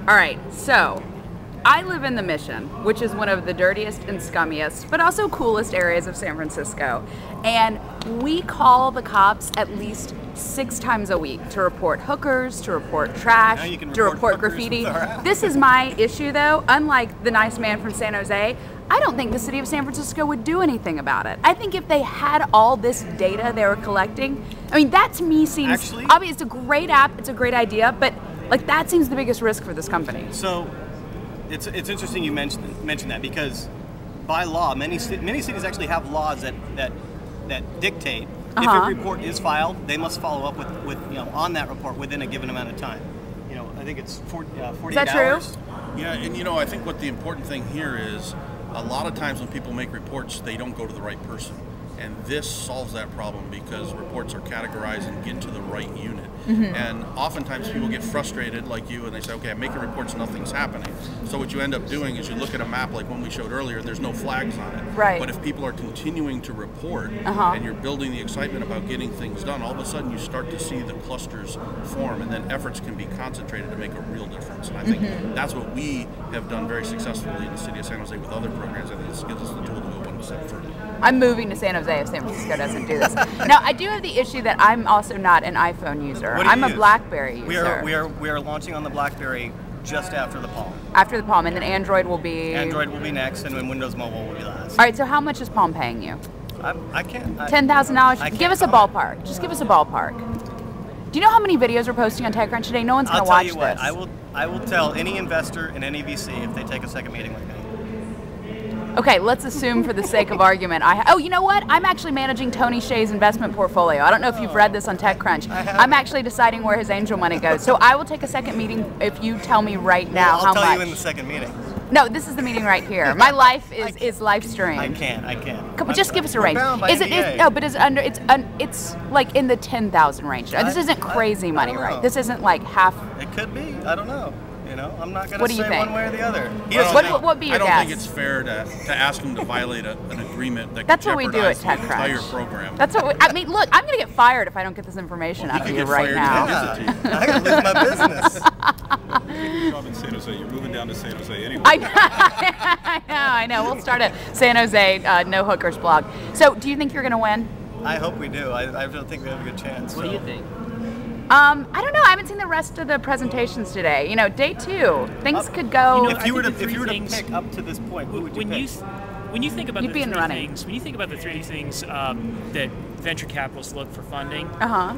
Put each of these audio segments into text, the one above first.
All right, so I live in the Mission, which is one of the dirtiest and scummiest, but also coolest areas of San Francisco. And we call the cops at least 6 times a week to report hookers, to report trash, to report graffiti. This is my issue though. Unlike the nice man from San Jose, I don't think the city of San Francisco would do anything about it. I think if they had all this data they were collecting, I mean, that to me seems, obviously it's a great app, it's a great idea, but like that seems the biggest risk for this company. So it's interesting you mentioned that, because by law, many cities actually have laws that dictate if a report is filed, they must follow up with on that report within a given amount of time. I think it's 48 hours. Is that true? Yeah, and I think what the important thing here is, a lot of times when people make reports, they don't go to the right person. And this solves that problem because reports are categorized and get to the right unit. And oftentimes people get frustrated like you and they say, okay, I'm making reports, nothing's happening. So what you end up doing is you look at a map like one we showed earlier and there's no flags on it. Right. But if people are continuing to report and you're building the excitement about getting things done, all of a sudden you start to see the clusters form, and then efforts can be concentrated to make a real difference. And I think that's what we have done very successfully in the city of San Jose with other programs. I think this gives us the tool to go one step further. I'm moving to San Jose if San Francisco doesn't do this. Now, I do have the issue that I'm also not an iPhone user. I'm a BlackBerry user. We are launching on the BlackBerry just after the Palm. After the Palm, and then Android will be... Android will be next, and then Windows Mobile will be last. All right, so how much is Palm paying you? I can't... $10,000? Give us a ballpark. Just give us a ballpark. Do you know how many videos we're posting on TechCrunch today? No one's going to watch this. I'll tell you what, I will tell any investor and any VC if they take a second meeting with me. Okay, let's assume for the sake of argument, oh, you know what? I'm actually managing Tony Hsieh's investment portfolio. I don't know if you've read this on TechCrunch. I'm actually deciding where his angel money goes. So I will take a second meeting if you tell me right now how much. I'll tell you in the second meeting. No, this is the meeting right here. My life is live streamed. I can't. Come on, just give us a range. No, but it's like in the 10,000 range. This isn't crazy money, right? This isn't like half. It could be. I don't know. I'm not going to say one way or the other. What would be your guess? I don't think it's fair to ask them to violate an agreement that That's could what we do at jeopardize the TechCrunch. entire program. That's what I mean. Look, I'm going to get fired if I don't get this information out of you right now. I got to lose my business. You're in San Jose. You're moving down to San Jose anyway. I know. We'll start a San Jose no hookers blog. So, do you think you're going to win? I hope we do. I don't think we have a good chance. What do you think? I don't know. I haven't seen the rest of the presentations today. Day 2, things could go. If you were to pick up to this point, who would you pick? When you think about You'd the be in the running. things, when you think about the 3 things that venture capitalists look for funding,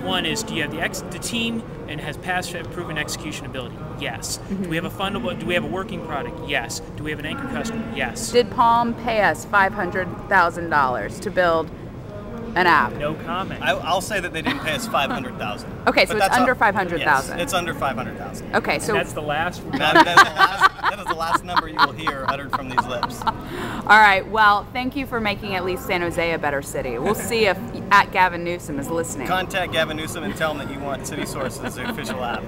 one is, do you have the team and has past proven execution ability? Yes. Do we have a working product? Yes. Do we have an anchor customer? Yes. Did Palm pay us $500,000 to build an app? No comment. I'll say that they didn't pay us $500,000. Okay, so it's under $500,000. Yes, it's under $500,000. Okay, so and that's the last. That is the last number you will hear uttered from these lips. All right. Well, thank you for making at least San Jose a better city. We'll see if @Gavin Newsom is listening. Contact Gavin Newsom and tell him that you want CitySource as the official app.